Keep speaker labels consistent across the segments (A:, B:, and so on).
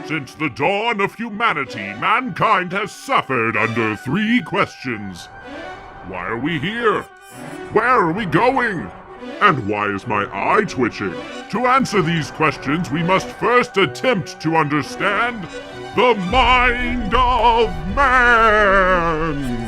A: Since the dawn of humanity, mankind has suffered under 3 questions. Why are we here? Where are we going? And why is my eye twitching? To answer these questions, we must first attempt to understand the mind of man.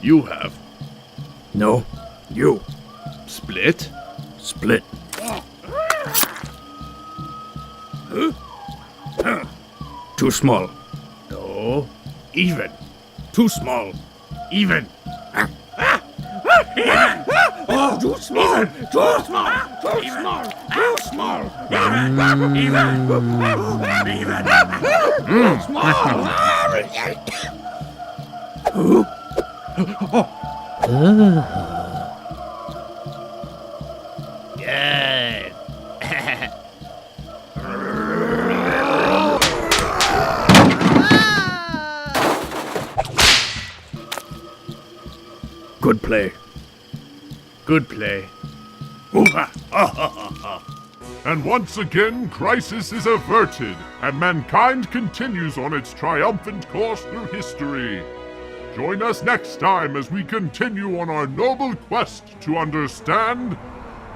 B: You have.
C: No, you.
B: Split?
C: Split. Too small.
B: No. Even.
C: Too small.
B: Even.
C: Oh, too small. Too small. Too small. Too small. Even. Too small.
B: Good.
C: Good play.
B: Good play.
A: And once again, crisis is averted, and mankind continues on its triumphant course through history. Join us next time as we continue on our noble quest to understand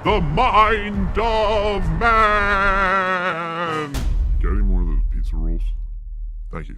A: the mind of man. Get any more of those pizza rolls? Thank you.